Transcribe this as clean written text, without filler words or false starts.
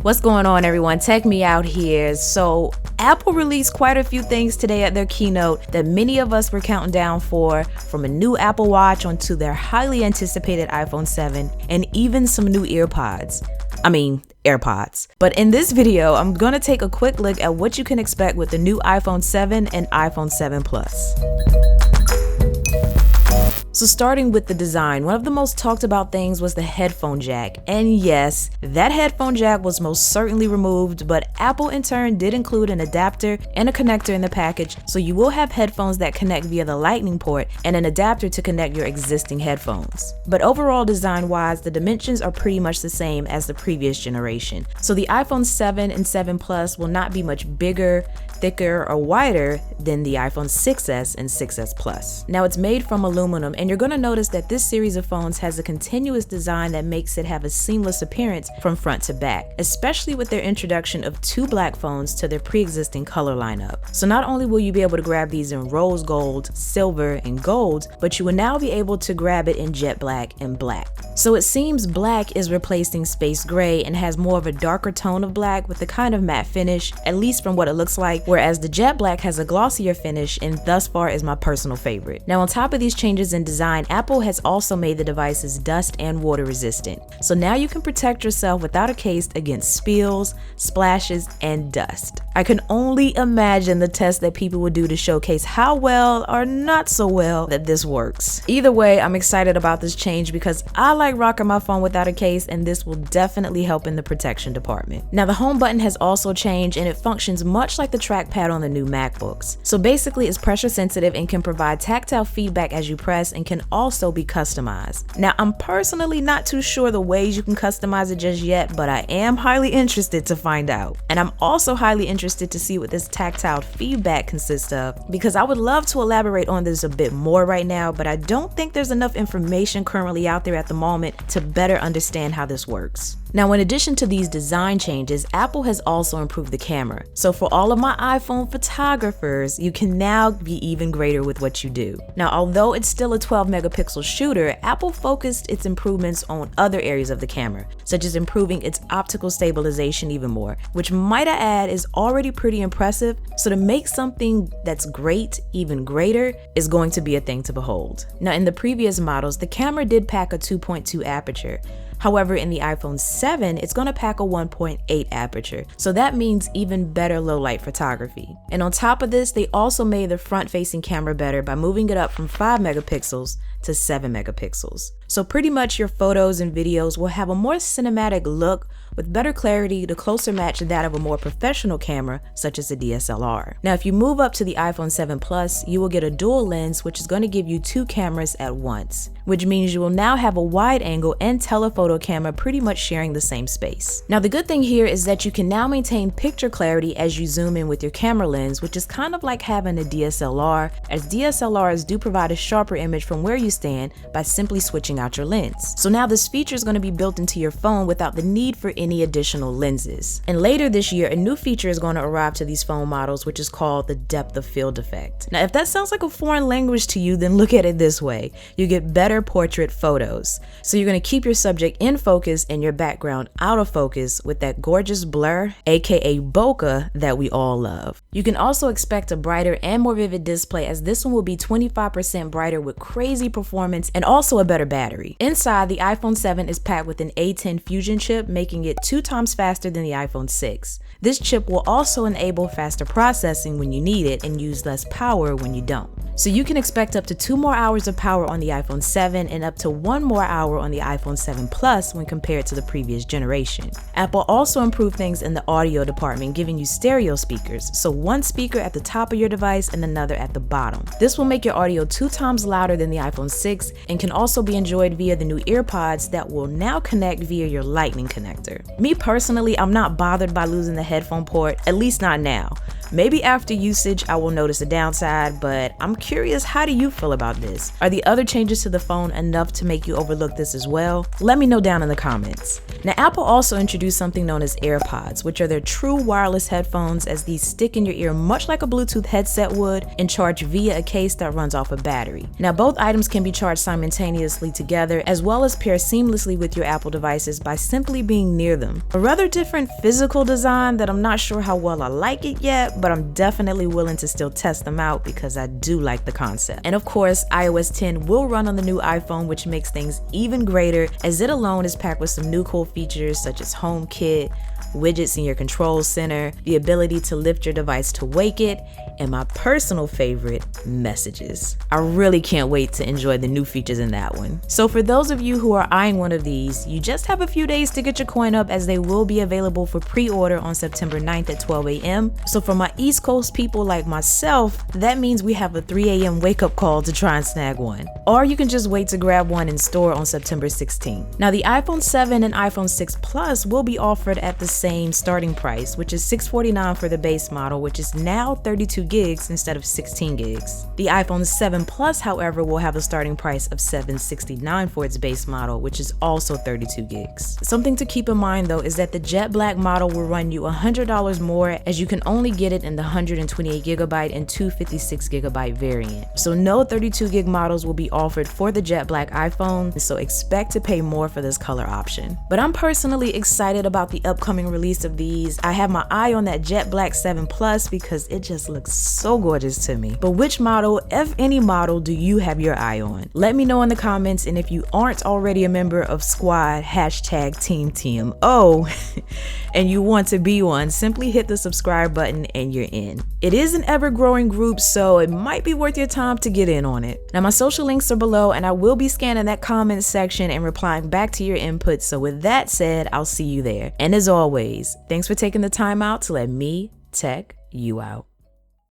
What's going on, everyone? Tech Me Out here. So Apple released quite a few things today at their keynote that many of us were counting down for, from a new Apple Watch onto their highly anticipated iPhone 7 and even some new AirPods. But in this video, I'm gonna take a quick look at what you can expect with the new iPhone 7 and iPhone 7 Plus. So starting with the design, one of the most talked about things was the headphone jack. And yes, that headphone jack was most certainly removed, but Apple in turn did include an adapter and a connector in the package, so you will have headphones that connect via the Lightning port and an adapter to connect your existing headphones. But overall, design-wise, the dimensions are pretty much the same as the previous generation. So the iPhone 7 and 7 Plus will not be much bigger, thicker, or wider than the iPhone 6s and 6s Plus. Now it's made from aluminum, and you're going to notice that this series of phones has a continuous design that makes it have a seamless appearance from front to back, especially with their introduction of two black phones to their pre-existing color lineup. So not only will you be able to grab these in rose gold, silver, and gold, but you will now be able to grab it in jet black and black. So it seems black is replacing space gray and has more of a darker tone of black with a kind of matte finish, at least from what it looks like, whereas the jet black has a glossier finish and thus far is my personal favorite. Now on top of these changes in design, Apple has also made the devices dust and water resistant. So now you can protect yourself without a case against spills, splashes, and dust. I can only imagine the test that people would do to showcase how well or not so well that this works. Either way, I'm excited about this change because I like rocking my phone without a case, and this will definitely help in the protection department. Now the home button has also changed, and it functions much like the trackpad on the new MacBooks. So basically it's pressure sensitive and can provide tactile feedback as you press, and can also be customized. Now I'm personally not too sure the ways you can customize it just yet, but I am highly interested to find out. And I'm also highly interested to see what this tactile feedback consists of, because I would love to elaborate on this a bit more right now, but I don't think there's enough information currently out there at the moment to better understand how this works. Now, in addition to these design changes, Apple has also improved the camera. So for all of my iPhone photographers, you can now be even greater with what you do. Now, although it's still a 12 megapixel shooter, Apple focused its improvements on other areas of the camera, such as improving its optical stabilization even more, which might I add is already pretty impressive. So to make something that's great even greater is going to be a thing to behold. Now, in the previous models, the camera did pack a 2.2 aperture. However, in the iPhone 7, it's going to pack a 1.8 aperture, so that means even better low light photography. And on top of this, they also made the front-facing camera better by moving it up from 5 megapixels to 7 megapixels. So pretty much your photos and videos will have a more cinematic look with better clarity to closer match that of a more professional camera such as a DSLR. Now if you move up to the iPhone 7 Plus, you will get a dual lens, which is going to give you two cameras at once, which means you will now have a wide angle and telephoto camera pretty much sharing the same space. Now the good thing here is that you can now maintain picture clarity as you zoom in with your camera lens, which is kind of like having a DSLR, as DSLRs do provide a sharper image from where you stand by simply switching out your lens. So now this feature is going to be built into your phone without the need for any additional lenses. And later this year, a new feature is going to arrive to these phone models, which is called the depth of field effect. Now if that sounds like a foreign language to you, then look at it this way. You get better portrait photos. So you're going to keep your subject in focus and your background out of focus with that gorgeous blur, aka bokeh, that we all love. You can also expect a brighter and more vivid display, as this one will be 25% brighter with crazy performance and also a better battery. Inside, the iPhone 7 is packed with an A10 Fusion chip, making it 2 times faster than the iPhone 6. This chip will also enable faster processing when you need it and use less power when you don't. So you can expect up to 2 more hours of power on the iPhone 7 and up to 1 more hour on the iPhone 7 Plus when compared to the previous generation. Apple also improved things in the audio department, giving you stereo speakers, so one speaker at the top of your device and another at the bottom. This will make your audio 2 times louder than the iPhone 6 and can also be enjoyed via the new AirPods that will now connect via your Lightning connector. Me personally, I'm not bothered by losing the headphone port, at least not now. Maybe after usage I will notice a downside, but I'm curious, how do you feel about this? Are the other changes to the phone enough to make you overlook this as well? Let me know down in the comments. Now, Apple also introduced something known as AirPods, which are their true wireless headphones, as these stick in your ear much like a Bluetooth headset would and charge via a case that runs off a battery. Now, both items can be charged simultaneously together, as well as pair seamlessly with your Apple devices by simply being near them. A rather different physical design that I'm not sure how well I like it yet, but I'm definitely willing to still test them out because I do like the concept. And of course, iOS 10 will run on the new iPhone, which makes things even greater, as it alone is packed with some new cool features such as HomeKit, widgets in your control center, the ability to lift your device to wake it, and my personal favorite, messages. I really can't wait to enjoy the new features in that one. So for those of you who are eyeing one of these, you just have a few days to get your coin up, as they will be available for pre-order on September 9th at 12 a.m. So for my East Coast people like myself, that means we have a 3 a.m. wake-up call to try and snag one. Or you can just wait to grab one in store on September 16th. Now, the iPhone 7 and iPhone 6 Plus will be offered at the same starting price, which is $649 for the base model, which is now 32 gigs instead of 16 gigs. The iPhone 7 Plus, however, will have a starting price of $769 for its base model, which is also 32 gigs. Something to keep in mind though is that the Jet Black model will run you $100 more, as you can only get it in the 128GB and 256GB variant. So no 32 gig models will be offered for the Jet Black iPhone, so expect to pay more for this color option. But I'm personally excited about the upcoming release of these. I have my eye on that Jet Black 7 Plus because it just looks so gorgeous to me. But which model, if any model, do you have your eye on? Let me know in the comments, and if you aren't already a member of Squad #Team TMO and you want to be one, simply hit the subscribe button and you're in. It is an ever-growing group, so it might be worth your time to get in on it. Now, my social links are below, and I will be scanning that comment section and replying back to your input. So with that said, I'll see you there. And as always, thanks for taking the time out to let me tech you out.